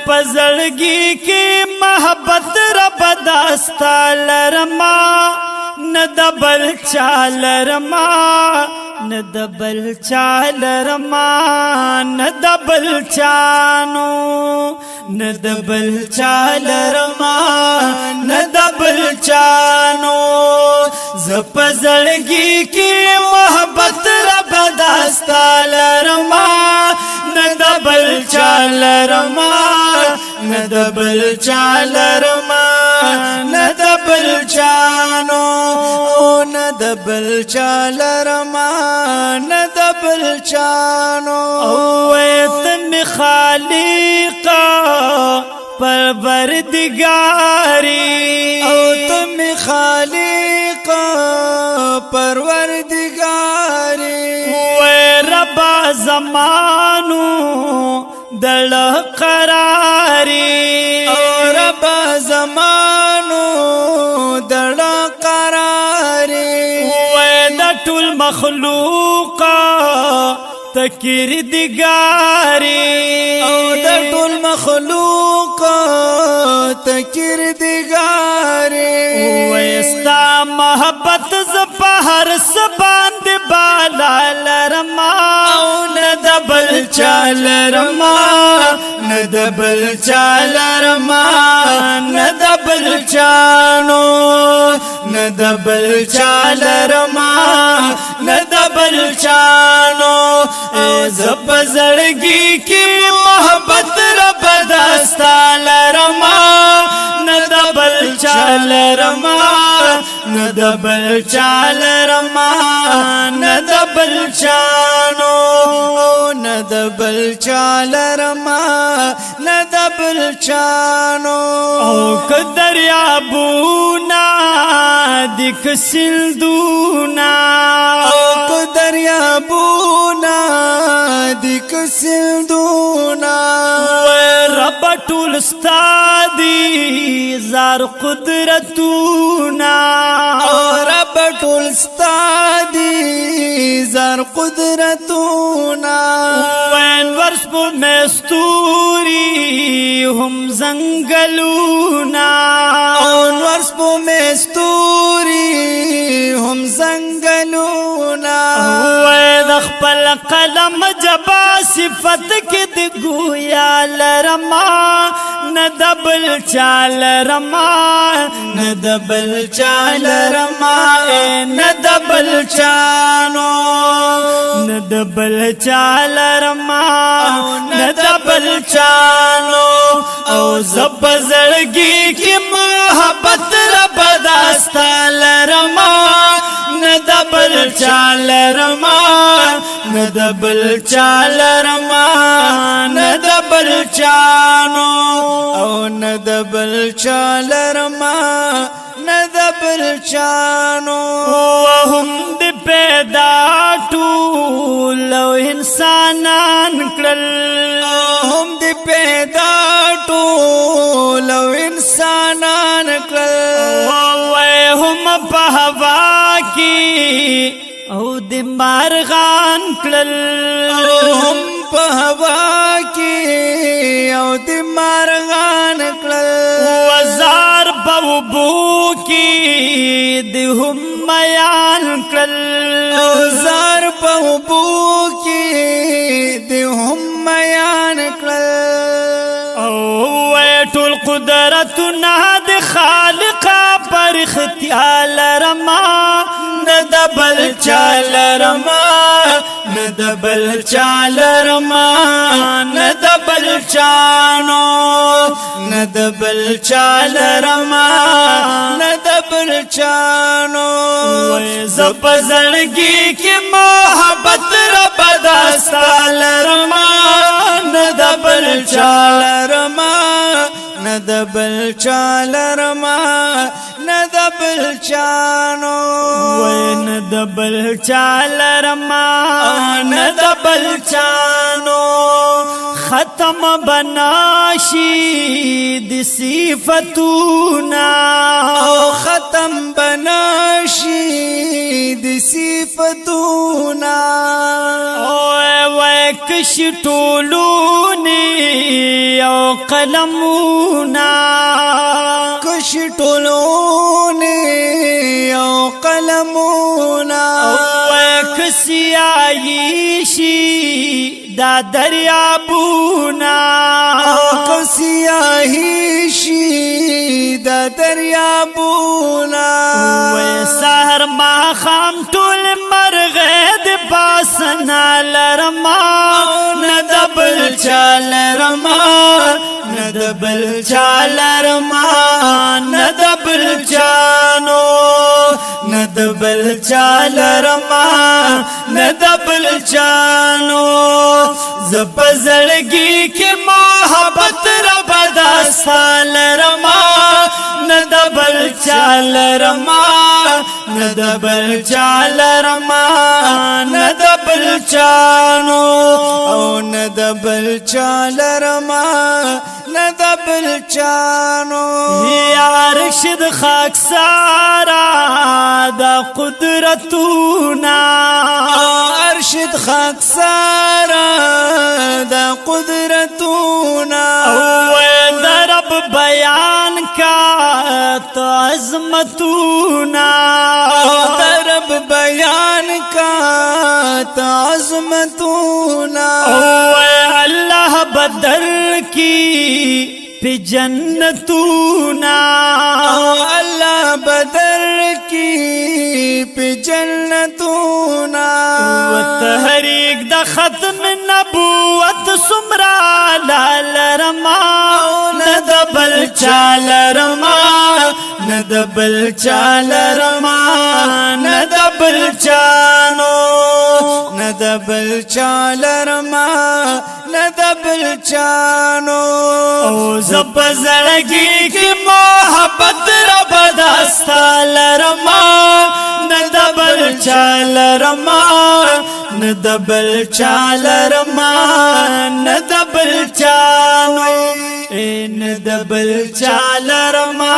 پزړګي کې محبت رب داستا لرما ندبل چالرما ندبل چالرما ندبل چانو ندبل چالرما ندبل چانو زپزړګي کې محبت رب داستا لرما ندبل چالرما ندبل چالرما ندبل چانو ندبل چالرما ندبل چانو اویتن خالقا پروردگاری او تم خالقا پروردگاری وی ربا زمانو دل قراری او ربا زمانو دل قراری وی دا ټول مخلوقا تکیر دیگاری او دا ټول مخلوقا تکیر دیگاری ویستا محبت زبهر سبان دی بالا لرما ندبل چالرما ندبل چالرما ندبل چانو ندبل چالرما ندبل چانو زبزړګي کې محبت رب داستا لرما ندبل چالرما ندبل چالرما ندبل چانو ندبل چالرما ندبل چانو او کدریابونا دک سندونا او کدریابونا دک سندونا رب ټول ستادي زار قدرتونا رب ټول ستادي زار قدرتونا وين ورس په مستوري هم زنګلونا ورس په مستوري هم زنګلونا وين خپل قلم جبا صفت کې د ګویا لرما ندبل چالرما ندبل چالرما ندبل چانو ندبل چالرما ندبل چانو او زبزړګي کې محبت رب داستا لرما ندبل چالرما ندبل چالرما ندبل چانو او ندبل چالرما ندبل چانو وهم دی پیدا ټول انسانان کړل هم دی پیدا ټول انسانان کړل هم په هوا کې او د مارغان کړل هم په هوا کې او د مارغان کړل وزار بوبو کې د هم میان کړل وزار بوبو کې د هم میان کړل او ټول قدرتنا د خالق پر اختیار رما ندبل چالرما ندبل چالرما ندبل چانو ندبل چالرما ندبل چانو زبزړګي کې محبت رب داستا لرما ندبل چالرما ندبل چالرما ندبل چانو ندبل چالرما ندبل چانو ختم بناشی د صفاتنا ختم بناشی د صفاتنا او وکش ټولونی او قلمونا کش ټولونه یو قلمونه کسیایی شي دا دریابونا کسیاهی شي دا دریابونا سحر ما خام ټول مرغه د باسنا لرما ندبل چال رما ندبل چال رما ندبل چانو ندبل چال رما ندبل چانو زپزړګي کې محبت رب داستا لرما ندبل چال رما ندبل چال رما ندبل چانو او ندبل چال رما ندبل چانو یا رشد خاکسارا دا قدرتونا ارشد خاکسارا دا قدرتونا درب بیان کا تو عظمتونا درب بیان کا تو عظمتونا اللہ بدر کی پی جنتونا اللہ بدر کی پی جنتونا وتحریک دا ختم نبوت سمرا لال رما ندبل چال رما ندبل چال رما ندبل چانو ندبل چال رما ندبل چانو او زپزړګي کې محبت رب داستا لرما ندبل چال رما ندبل چال رما ندبل چانو ندبل چال رما